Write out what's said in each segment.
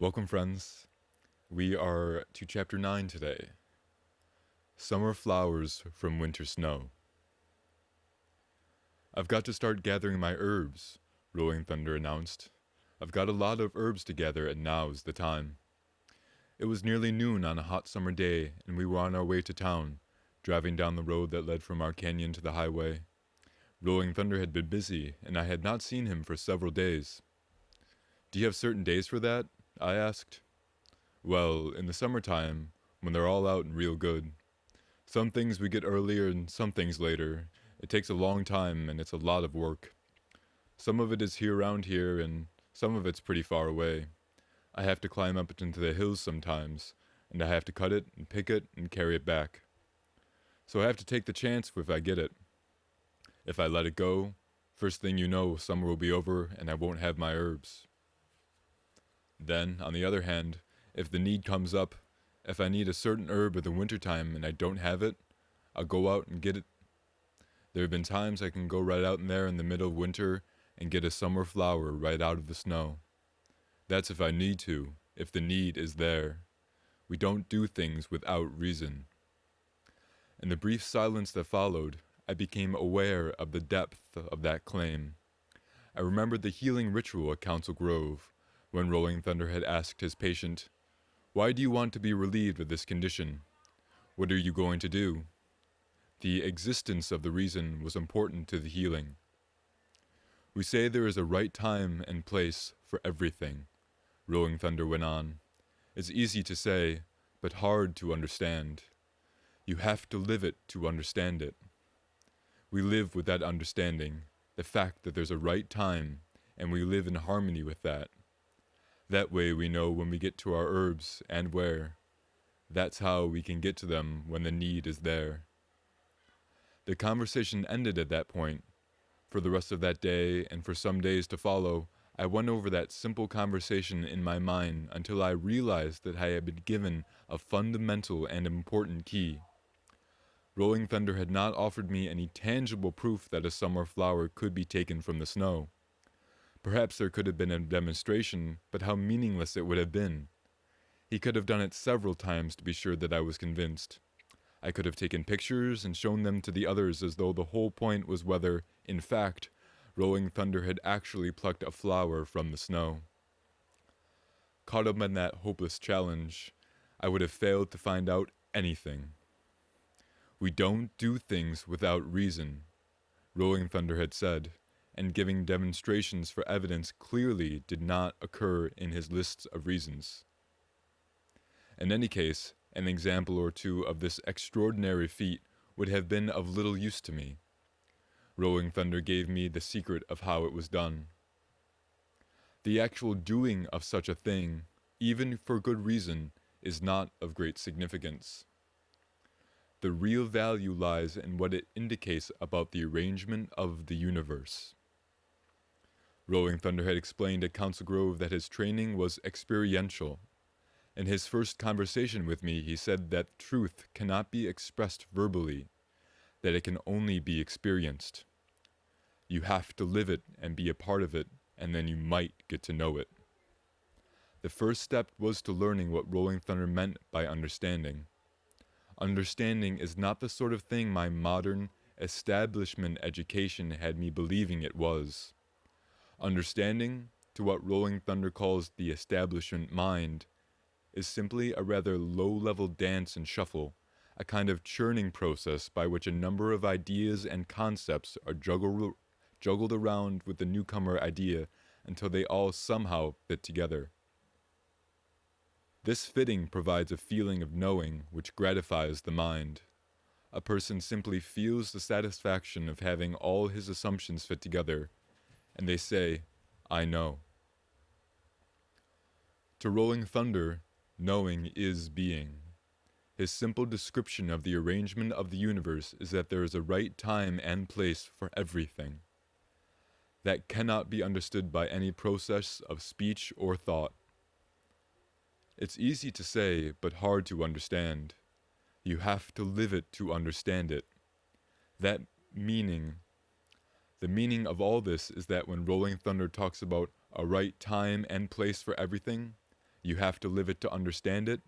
Welcome, friends. We are to chapter 9 today. Summer flowers from winter snow. I've got to start gathering my herbs, Rolling Thunder announced. I've got a lot of herbs to gather, and now's the time. It was nearly noon on a hot summer day, and we were on our way to town, driving down the road that led from our canyon to the highway. Rolling Thunder had been busy, and I had not seen him for several days. Do you have certain days for that? I asked. Well, in the summertime, when they're all out and real good. Some things we get earlier and some things later. It takes a long time and it's a lot of work. Some of it is here around here and some of it's pretty far away. I have to climb up into the hills sometimes, and I have to cut it and pick it and carry it back. So I have to take the chance if I get it. If I let it go, first thing you know, summer will be over and I won't have my herbs. Then, on the other hand, if the need comes up, if I need a certain herb in the wintertime and I don't have it, I'll go out and get it. There have been times I can go right out in there in the middle of winter and get a summer flower right out of the snow. That's if I need to, if the need is there. We don't do things without reason. In the brief silence that followed, I became aware of the depth of that claim. I remembered the healing ritual at Council Grove, when Rolling Thunder had asked his patient, "Why do you want to be relieved of this condition? What are you going to do?" The existence of the reason was important to the healing. We say there is a right time and place for everything, Rolling Thunder went on. It's easy to say, but hard to understand. You have to live it to understand it. We live with that understanding, the fact that there's a right time, and we live in harmony with that. That way we know when we get to our herbs and where. That's how we can get to them when the need is there. The conversation ended at that point. For the rest of that day and for some days to follow, I went over that simple conversation in my mind until I realized that I had been given a fundamental and important key. Rolling Thunder had not offered me any tangible proof that a summer flower could be taken from the snow. Perhaps there could have been a demonstration, but how meaningless it would have been. He could have done it several times to be sure that I was convinced. I could have taken pictures and shown them to the others as though the whole point was whether, in fact, Rolling Thunder had actually plucked a flower from the snow. Caught up in that hopeless challenge, I would have failed to find out anything. We don't do things without reason, Rolling Thunder had said, and giving demonstrations for evidence clearly did not occur in his lists of reasons. In any case, an example or two of this extraordinary feat would have been of little use to me. Rolling Thunder gave me the secret of how it was done. The actual doing of such a thing, even for good reason, is not of great significance. The real value lies in what it indicates about the arrangement of the universe. Rolling Thunder had explained at Council Grove that his training was experiential. In his first conversation with me, he said that truth cannot be expressed verbally, that it can only be experienced. You have to live it and be a part of it, and then you might get to know it. The first step was to learning what Rolling Thunder meant by understanding. Understanding is not the sort of thing my modern establishment education had me believing it was. Understanding, to what Rolling Thunder calls the establishment mind, is simply a rather low-level dance and shuffle, a kind of churning process by which a number of ideas and concepts are juggled around with the newcomer idea until they all somehow fit together. This fitting provides a feeling of knowing which gratifies the mind. A person simply feels the satisfaction of having all his assumptions fit together, and they say, "I know." To Rolling Thunder, knowing is being. His simple description of the arrangement of the universe is that there is a right time and place for everything. That cannot be understood by any process of speech or thought. It's easy to say, but hard to understand. You have to live it to understand it. That meaning, the meaning of all this is that when Rolling Thunder talks about a right time and place for everything, You have to live it to understand it.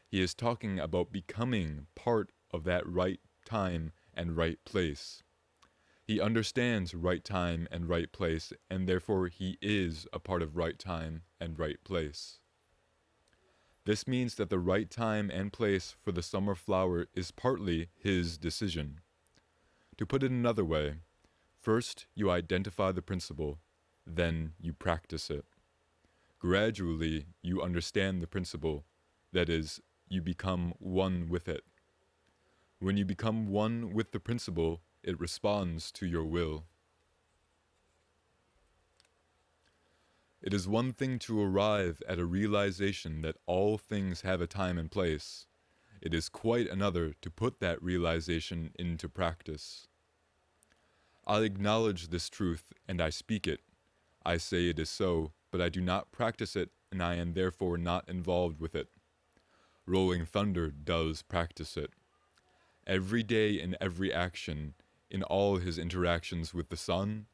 He is talking about becoming part of that right time and right place. He understands right time and right place, and therefore he is a part of right time and right place. This means that the right time and place for the summer flower is partly his decision. To put it another way, first you identify the principle, then you practice it. Gradually, you understand the principle, that is, you become one with it. When you become one with the principle, it responds to your will. It is one thing to arrive at a realization that all things have a time and place. It is quite another to put that realization into practice. I acknowledge this truth and I speak it. I say it is so, but I do not practice it and I am therefore not involved with it. Rolling Thunder does practice it. Every day in every action, in all his interactions with the sun,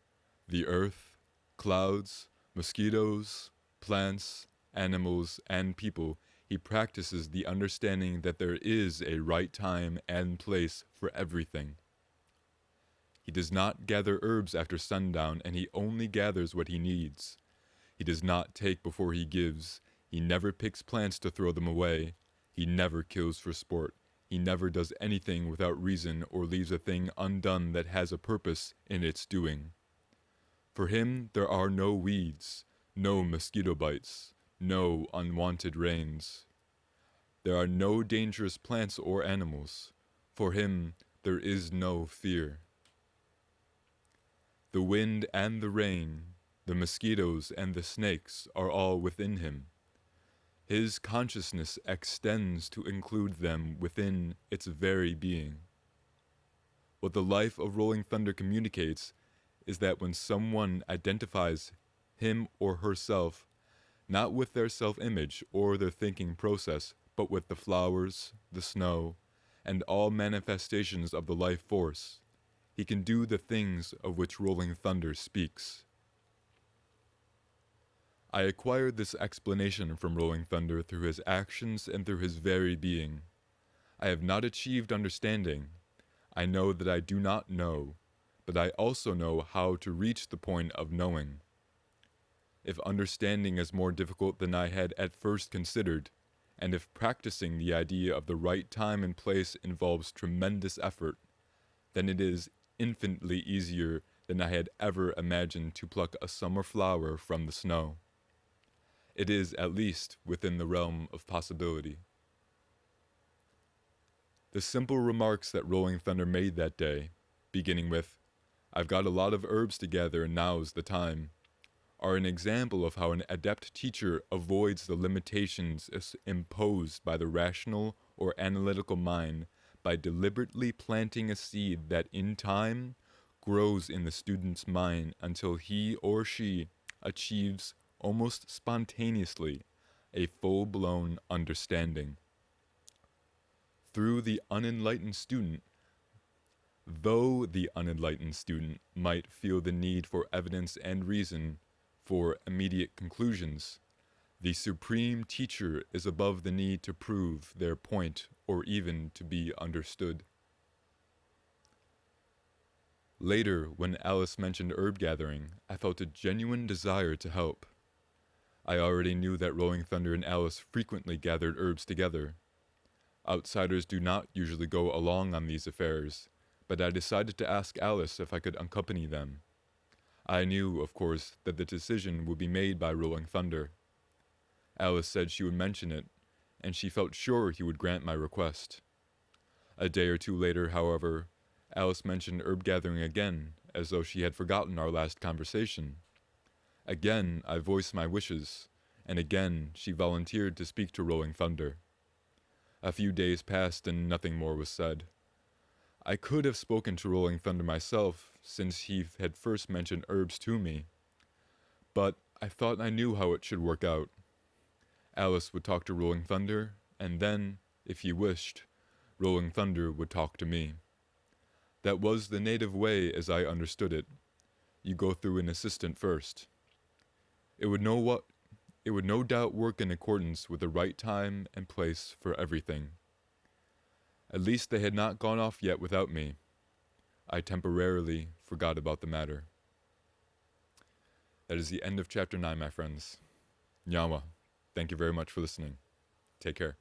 the earth, clouds, mosquitoes, plants, animals, and people, he practices the understanding that there is a right time and place for everything. He does not gather herbs after sundown, and he only gathers what he needs. He does not take before he gives. He never picks plants to throw them away. He never kills for sport. He never does anything without reason or leaves a thing undone that has a purpose in its doing. For him, there are no weeds, no mosquito bites, no unwanted rains. There are no dangerous plants or animals. For him, there is no fear. The wind and the rain, the mosquitoes and the snakes are all within him. His consciousness extends to include them within its very being. What the life of Rolling Thunder communicates is that when someone identifies him or herself, not with their self-image or their thinking process, but with the flowers, the snow, and all manifestations of the life force, he can do the things of which Rolling Thunder speaks. I acquired this explanation from Rolling Thunder through his actions and through his very being. I have not achieved understanding. I know that I do not know, but I also know how to reach the point of knowing. If understanding is more difficult than I had at first considered, and if practicing the idea of the right time and place involves tremendous effort, then it is infinitely easier than I had ever imagined to pluck a summer flower from the snow. It is at least within the realm of possibility. The simple remarks that Rolling Thunder made that day, beginning with, "I've got a lot of herbs to gather and now's the time," are an example of how an adept teacher avoids the limitations imposed by the rational or analytical mind by deliberately planting a seed that in time grows in the student's mind until he or she achieves almost spontaneously a full-blown understanding. Though the unenlightened student might feel the need for evidence and reason for immediate conclusions, the supreme teacher is above the need to prove their point or even to be understood. Later, when Alice mentioned herb gathering, I felt a genuine desire to help. I already knew that Rolling Thunder and Alice frequently gathered herbs together. Outsiders do not usually go along on these affairs, but I decided to ask Alice if I could accompany them. I knew, of course, that the decision would be made by Rolling Thunder. Alice said she would mention it, and she felt sure he would grant my request. A day or two later, however, Alice mentioned herb gathering again, as though she had forgotten our last conversation. Again, I voiced my wishes, and again she volunteered to speak to Rolling Thunder. A few days passed and nothing more was said. I could have spoken to Rolling Thunder myself, since he had first mentioned herbs to me, but I thought I knew how it should work out. Alice would talk to Rolling Thunder, and then, if he wished, Rolling Thunder would talk to me. That was the native way as I understood it. You go through an assistant first. It would know what It would no doubt work in accordance with the right time and place for everything. At least they had not gone off yet without me. I temporarily forgot about the matter. That is the end of chapter 9, my friends. Niawa, thank you very much for listening. Take care.